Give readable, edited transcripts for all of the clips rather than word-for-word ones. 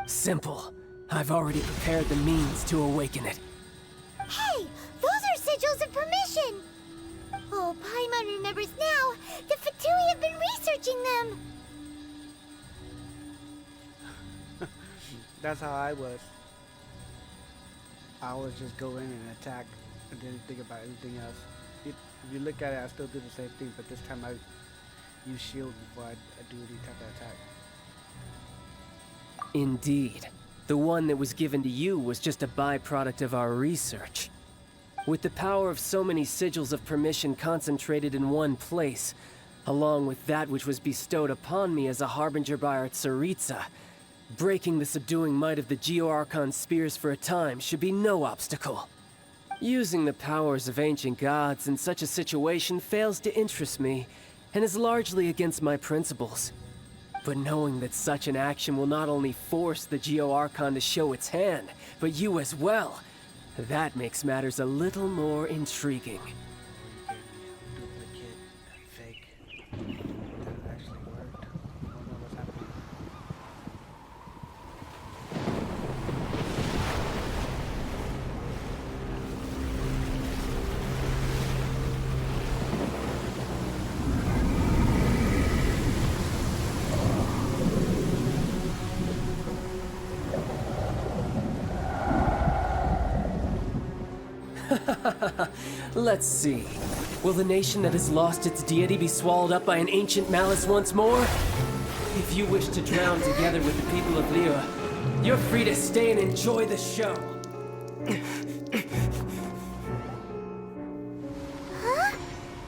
Simple. I've already prepared the means to awaken it. Hey! Those are sigils of permission! Oh, Paimon remembers now! The Fatui have been researching them! That's how I was. I always just go in and attack and didn't think about anything else. If you look at it, I still do the same thing, but this time I use shield before I do any type of attack. Indeed. The one that was given to you was just a byproduct of our research. With the power of so many sigils of permission concentrated in one place, along with that which was bestowed upon me as a harbinger by our Tsaritsa, breaking the subduing might of the Geo-Archon spears for a time should be no obstacle. Using the powers of ancient gods in such a situation fails to interest me, and is largely against my principles. But knowing that such an action will not only force the Geo-Archon to show its hand, but you as well, that makes matters a little more intriguing. Duplicate, fake. That actually worked. I don't know what's happening. Let's see. Will the nation that has lost its deity be swallowed up by an ancient malice once more? If you wish to drown together with the people of Liyue, you're free to stay and enjoy the show. Huh?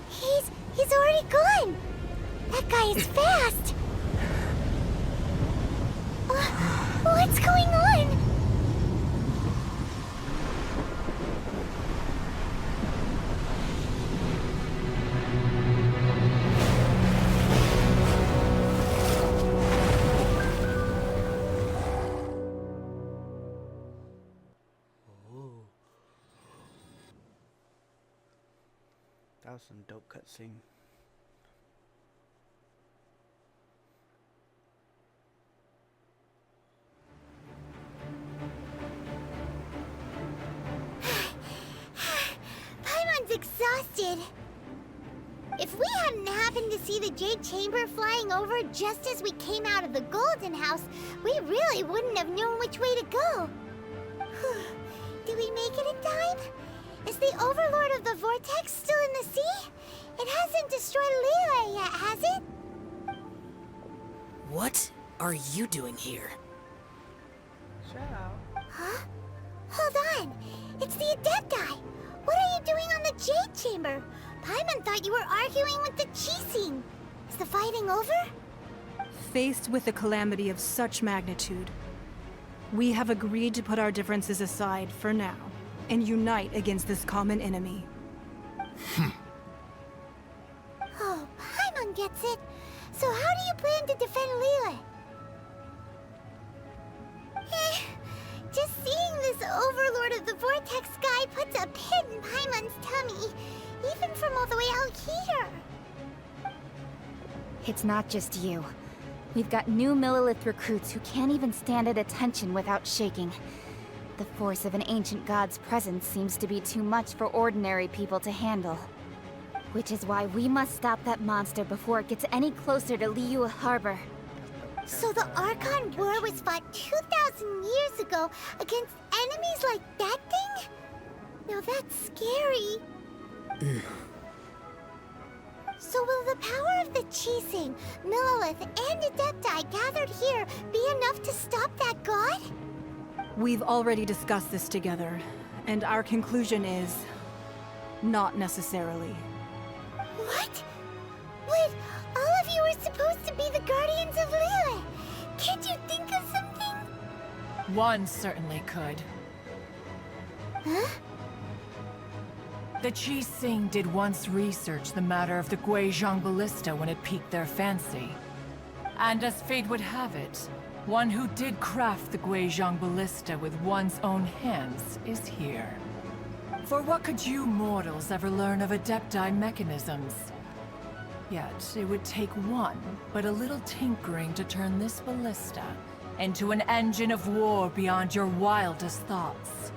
He's already gone! That guy is fast! What's going on? That was some dope cutscene. Paimon's exhausted. If we hadn't happened to see the Jade Chamber flying over just as we came out of the Golden House, we really wouldn't have known which way to go. Did we make it in time? Is the Overlord of the Vortex still in the sea? It hasn't destroyed Liyue yet, has it? What are you doing here? Shout. Huh? Hold on. It's the Adepti. What are you doing on the Jade Chamber? Paimon thought you were arguing with the Chising. Is the fighting over? Faced with a calamity of such magnitude, we have agreed to put our differences aside for now and unite against this common enemy. Oh, Paimon gets it. So how do you plan to defend Liyue? Just seeing this Overlord of the Vortex guy puts a pit in Paimon's tummy, even from all the way out here. It's not just you. We've got new Millilith recruits who can't even stand at attention without shaking. The force of an ancient god's presence seems to be too much for ordinary people to handle. Which is why we must stop that monster before it gets any closer to Liyue Harbor. So the Archon War was fought 2,000 years ago against enemies like that thing? Now that's scary. So will the power of the Chising, Millilith, and Adepti gathered here be enough to stop that god? We've already discussed this together, and our conclusion is not necessarily. What? Wait, all of you are supposed to be the Guardians of Liyue. Can't you think of something? One certainly could. Huh? The Chising did once research the matter of the Guizhong Ballista when it piqued their fancy. And as fate would have it, one who did craft the Guizhong Ballista with one's own hands is here. For what could you mortals ever learn of Adepti mechanisms? Yet, it would take one, but a little tinkering to turn this ballista into an engine of war beyond your wildest thoughts.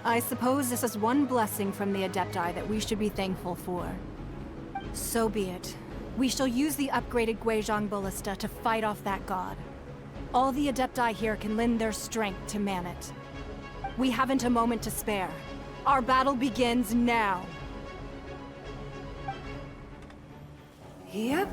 I suppose this is one blessing from the Adepti that we should be thankful for. So be it. We shall use the upgraded Guizhong Ballista to fight off that god. All the Adepti here can lend their strength to man it. We haven't a moment to spare. Our battle begins now. Yep.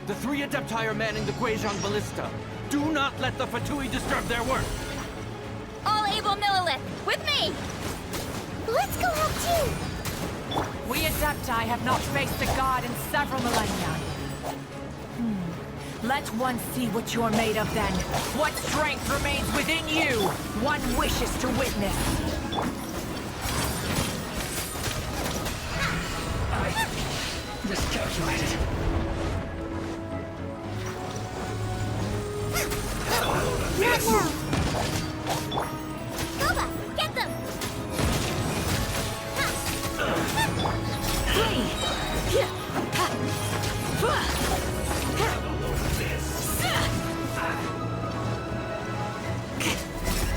The 3 Adepti are manning the Guizhong Ballista. Do not let the Fatui disturb their work. All able Millilith, with me! Let's go help too! We Adepti have not faced a god in several millennia. Let one see what you're made of then. What strength remains within you, one wishes to witness. Miscalculated. Not now! Boba, get them!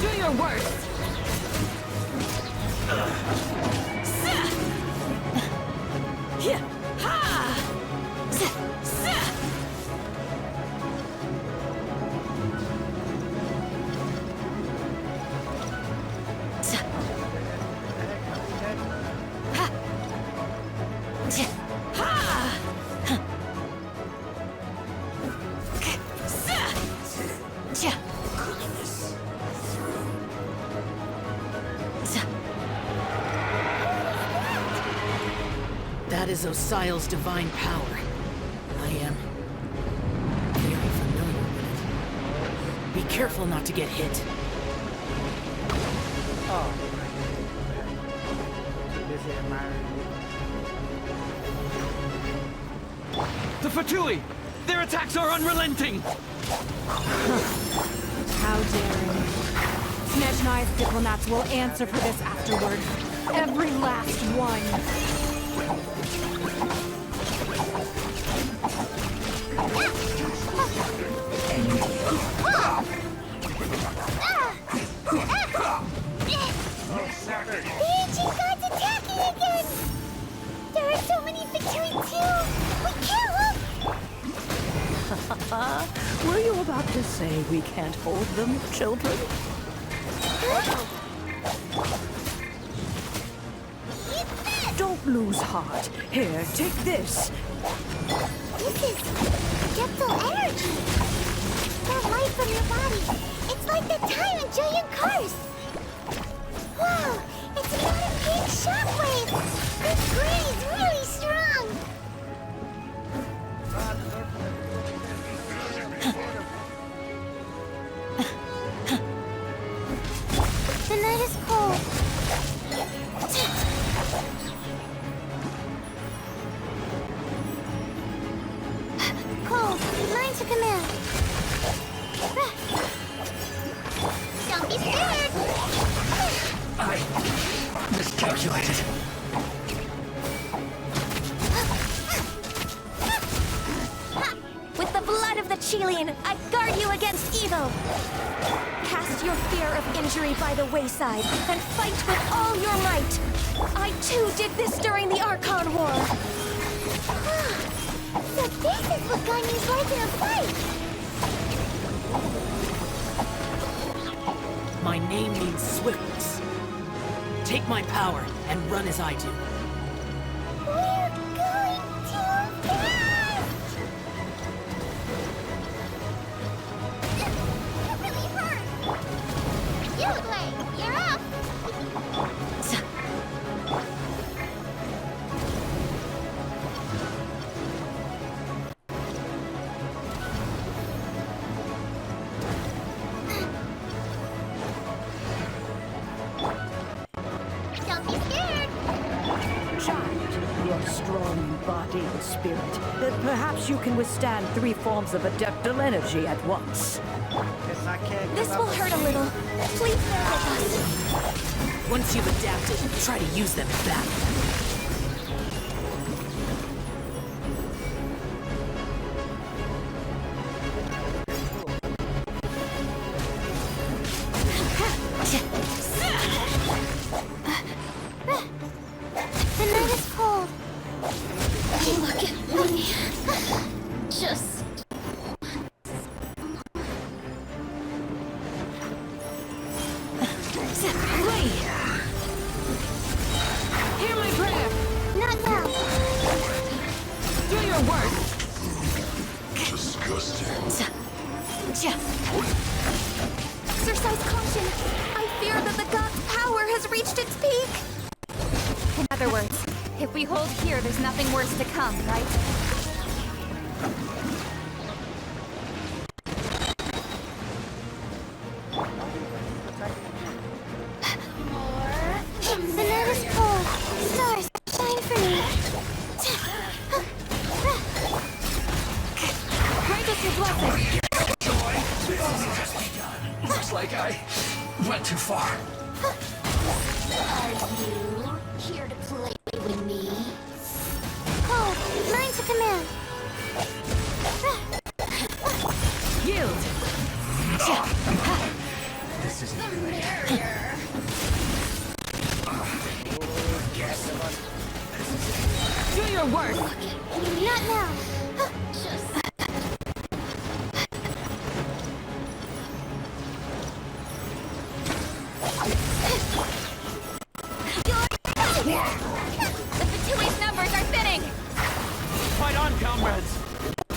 Do your worst. That is Osial's divine power. I am very familiar with it. Be careful not to get hit. Oh. This is admiring. The Fatui! Their attacks are unrelenting! How daring. Snezhnai's diplomats will answer for this afterward. Every last one. The ancient god's attacking again! There are so many Fatui too! We can't look! Were you about to say we can't hold them, children? Don't lose heart. Here, take this. This is Depthal energy! That light from your body, it's like the time in Julian Cars! Wow, it's about a big shockwave! This grid is really strong! The night is cold. Cold, mine's a command. Don't be scared! I miscalculated. With the blood of the Chilean, I guard you against evil! Cast your fear of injury by the wayside, and fight with all your damn right! I too did this during the Archon War! So this is what got you right in a fight! My name means swiftness. Take my power and run as I do. We're going too fast! You really hurt! EVGA, you're up! Don't be scared! Child, you're strong in body and spirit. Perhaps you can withstand 3 forms of adeptal energy at once. Guess I can't This come will up hurt a with- little. Please bear with us. Once you've adapted, try to use them in battle. The night is cold. Look at me. Just... Hear my prayer! Not now. Do your worst! Exercise caution. I fear that the god's power has reached its peak. In other words, if we hold here, there's nothing worse to come, right? The night is cold. Stars, shine for me. Grant us your blessing. Looks like I went too far. Are you here to play with me? Cold, mine to command. Yield! This isn't good. Do your worst! Not now. Just... The Fatui's numbers are thinning. Fight on, comrades!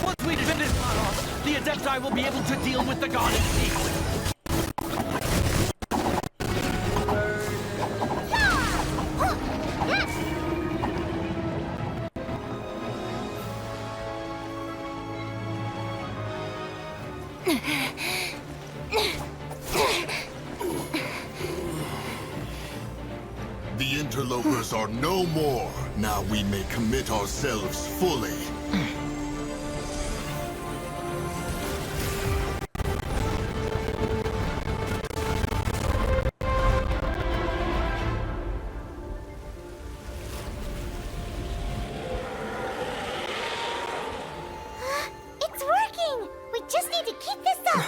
Once we defend this off, the Adepti will be able to deal with the god in peace. The interlopers are no more. Now we may commit ourselves fully. It's working! We just need to keep this up!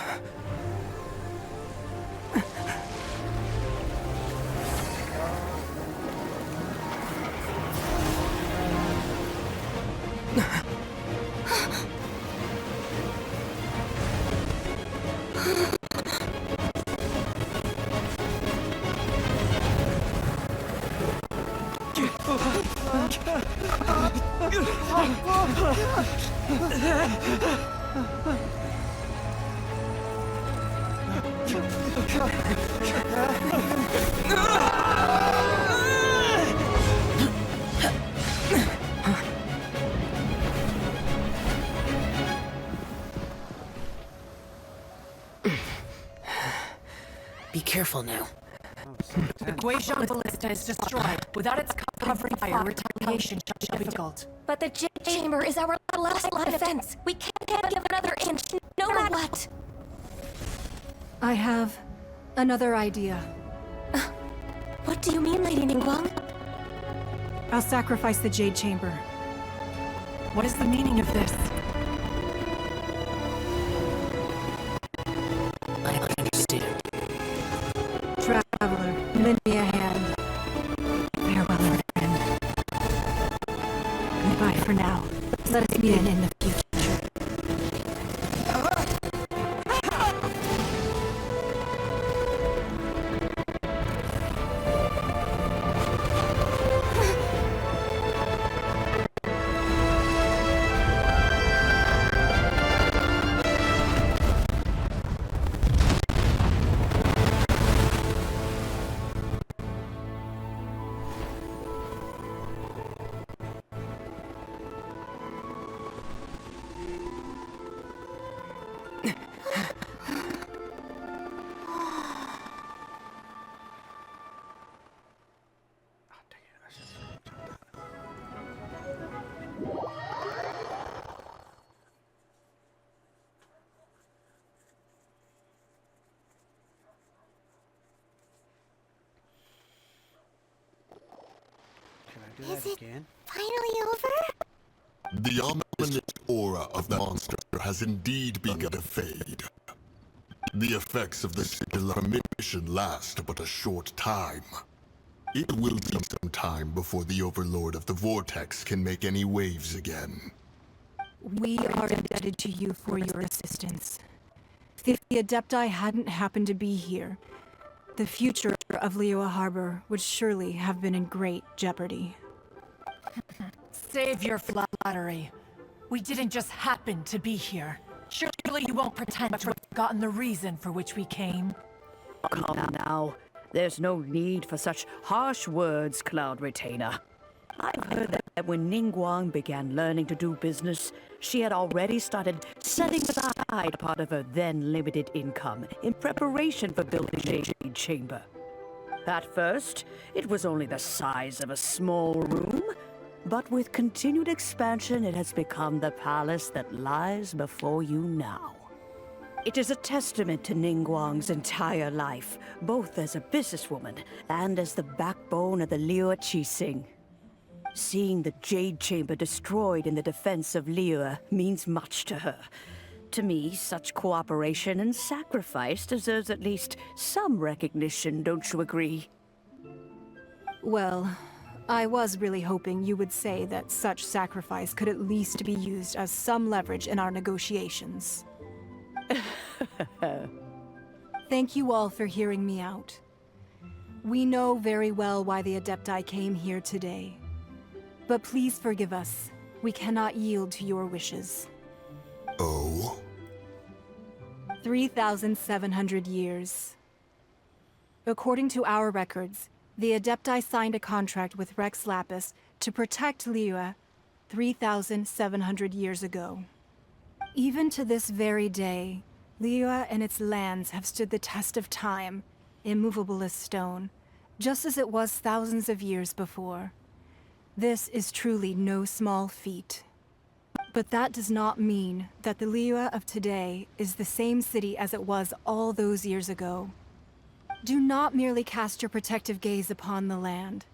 Be careful now. The Guizhong Ballista is destroyed. Without its covering fire, retaliation shall be difficult. But the J chamber is our last line of defense. We can't give another inch, no matter what. I have another idea. What do you mean, Lady Ningguang? I'll sacrifice the Jade Chamber. What is the meaning of this? I understand. Traveler, lend me a hand. for now. Let us begin in the future. Is it finally over? The ominous aura of the monster has indeed begun to fade. The effects of the sigil of mission last but a short time. It will be some time before the Overlord of the Vortex can make any waves again. We are indebted to you for your assistance. If the Adepti hadn't happened to be here, the future of Liyue Harbor would surely have been in great jeopardy. Save your flattery. We didn't just happen to be here. Surely you won't pretend to have forgotten the reason for which we came. Calm now. There's no need for such harsh words, Cloud Retainer. I've heard that when Ningguang began learning to do business, she had already started setting aside part of her then limited income in preparation for building a Jade Chamber. At first, it was only the size of a small room, but with continued expansion, it has become the palace that lies before you now. It is a testament to Ningguang's entire life, both as a businesswoman and as the backbone of the Liyue Qixing. Seeing the Jade Chamber destroyed in the defense of Liyue means much to her. To me, such cooperation and sacrifice deserves at least some recognition, don't you agree? Well, I was really hoping you would say that such sacrifice could at least be used as some leverage in our negotiations. Thank you all for hearing me out. We know very well why the Adepti came here today. But please forgive us. We cannot yield to your wishes. Oh? 3,700 years. According to our records, the Adepti signed a contract with Rex Lapis to protect Liyue 3,700 years ago. Even to this very day, Liyue and its lands have stood the test of time, immovable as stone, just as it was thousands of years before. This is truly no small feat. But that does not mean that the Liyue of today is the same city as it was all those years ago. Do not merely cast your protective gaze upon the land.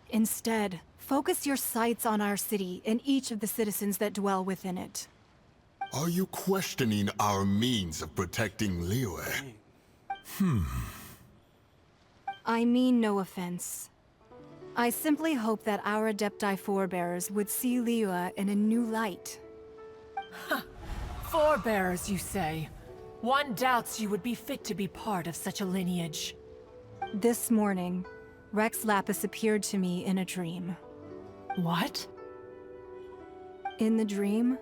Instead, focus your sights on our city and each of the citizens that dwell within it. Are you questioning our means of protecting Liyue? I mean no offense. I simply hope that our Adepti forebears would see Liyue in a new light. Forebears, you say? One doubts you would be fit to be part of such a lineage. This morning, Rex Lapis appeared to me in a dream. What? In the dream,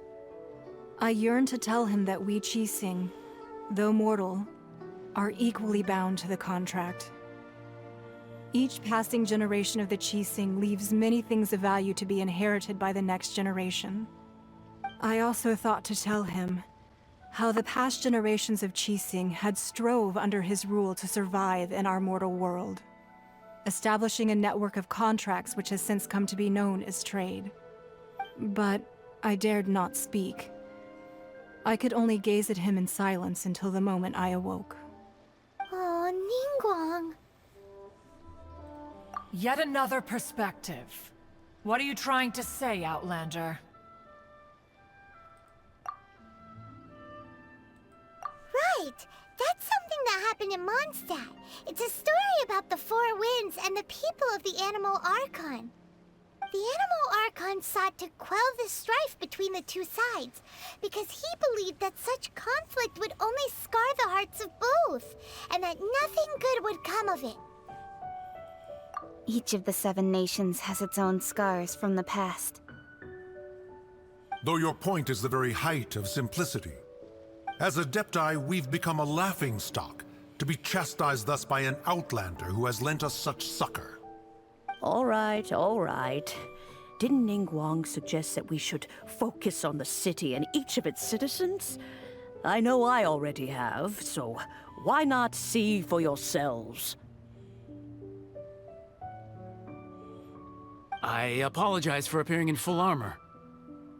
I yearned to tell him that we Qixing, though mortal, are equally bound to the contract. Each passing generation of the Qixing leaves many things of value to be inherited by the next generation. I also thought to tell him how the past generations of Qixing had strove under his rule to survive in our mortal world, establishing a network of contracts which has since come to be known as trade. But I dared not speak. I could only gaze at him in silence until the moment I awoke. Oh, Ningguang. Yet another perspective. What are you trying to say, Outlander? Right! That's something that happened in Mondstadt. It's a story about the Four Winds and the people of the Animal Archon. The Animal Archon sought to quell the strife between the two sides, because he believed that such conflict would only scar the hearts of both, and that nothing good would come of it. Each of the 7 nations has its own scars from the past. Though your point is the very height of simplicity. As Adepti, we've become a laughingstock, to be chastised thus by an outlander who has lent us such succor. All right, all right. Didn't Ningguang suggest that we should focus on the city and each of its citizens? I know I already have, so why not see for yourselves? I apologize for appearing in full armor.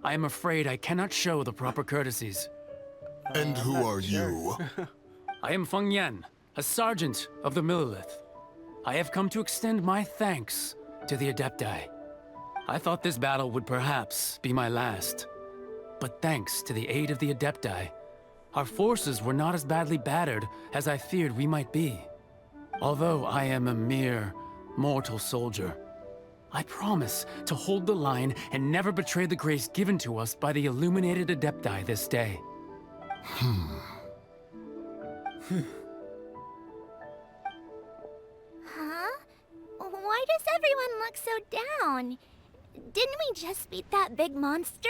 I am afraid I cannot show the proper courtesies. And who are you? I am Feng Yan, a sergeant of the Millelith. I have come to extend my thanks to the Adepti. I thought this battle would perhaps be my last. But thanks to the aid of the Adepti, our forces were not as badly battered as I feared we might be. Although I am a mere mortal soldier, I promise to hold the line and never betray the grace given to us by the illuminated Adepti this day. Huh? Why does everyone look so down? Didn't we just beat that big monster?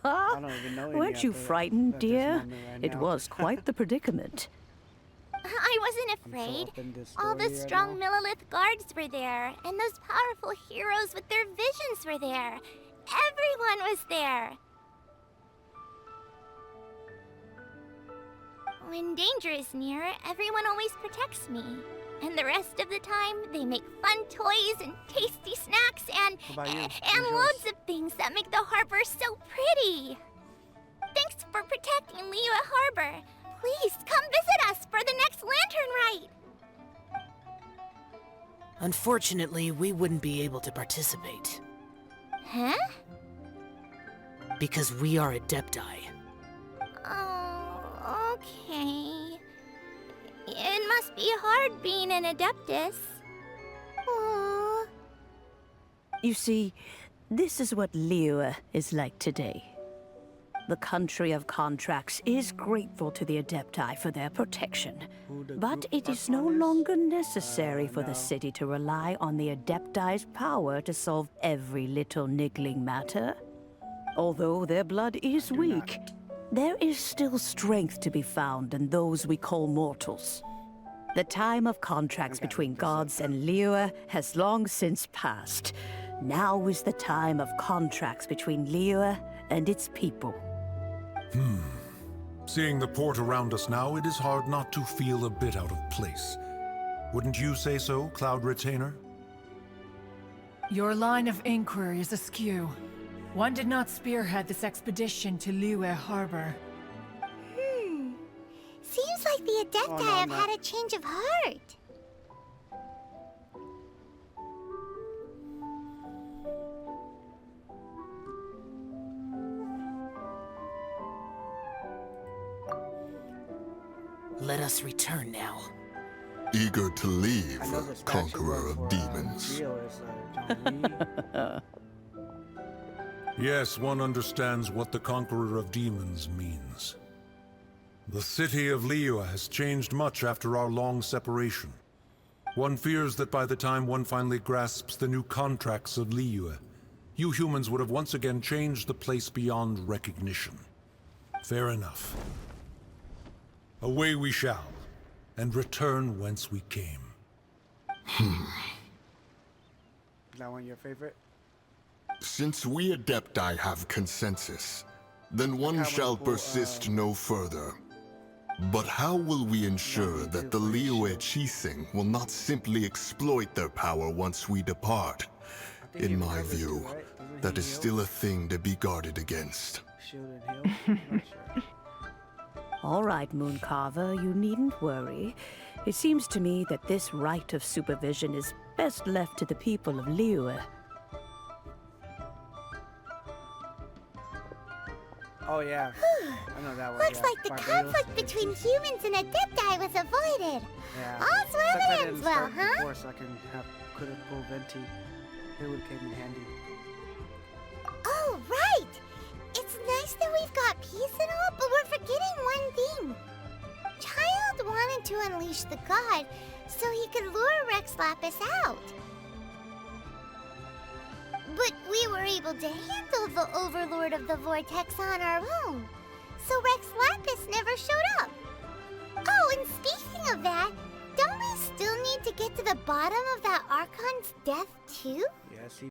I don't even know any Weren't you at frightened, this dear? moment right It now. was quite the predicament. I wasn't I'm so afraid. up in this All the story right strong now. Millelith guards were there, and those powerful heroes with their visions were there. Everyone was there. When danger is near, everyone always protects me. And the rest of the time, they make fun toys and tasty snacks and What about you? and Who's loads yours? of things that make the harbor so pretty. Thanks for protecting Liyue Harbor. Please come visit us for the next lantern rite. Unfortunately, we wouldn't be able to participate. Huh? Because we are Adepti. Oh, okay. It must be hard being an Adeptus. Aww. You see, this is what Liyue is like today. The country of contracts is grateful to the Adepti for their protection, Who the but group it is no Archon is? longer necessary for no. the city to rely on the Adepti's power to solve every little niggling matter. Although their blood is weak, there is still strength to be found in those we call mortals. The time of contracts between gods and Liyue has long since passed. Now is the time of contracts between Liyue and its people. Seeing the port around us now, it is hard not to feel a bit out of place. Wouldn't you say so, Cloud Retainer? Your line of inquiry is askew. One did not spearhead this expedition to Liyue Harbor. Seems like the Adepti no, have no. had a change of heart. Let us return now. Eager to leave, I know the statue conqueror for, of demons. Rio is, John Lee. Yes, one understands what the Conqueror of Demons means. The city of Liyue has changed much after our long separation. One fears that by the time one finally grasps the new contracts of Liyue, you humans would have once again changed the place beyond recognition. Fair enough. Away we shall, and return whence we came. Is that one your favorite? Since we Adepti have consensus, then one How shall about, persist no further. But how will we ensure that the Liyue Chising will not simply exploit their power once we depart? think he In my recovers too, view, right? Doesn't that he is heal? still a thing to be guarded against. Shield and heal? I'm not sure. All right, Mooncarver, you needn't worry. It seems to me that this right of supervision is best left to the people of Liyue. Oh yeah, I know that one. Looks yeah. like the Barbados. conflict between humans and Adepti was avoided. Yeah. All's well Except I that didn't ends well, start huh? before, so I could have pulled Venti. It would came in handy. Oh, right! It's nice that we've got peace and all, but we're forgetting one thing. Child wanted to unleash the god so he could lure Rex Lapis out. But we were able to handle the Overlord of the Vortex on our own, so Rex Lapis never showed up. Oh, and speaking of that, don't we still need to get to the bottom of that Archon's death too? Yes,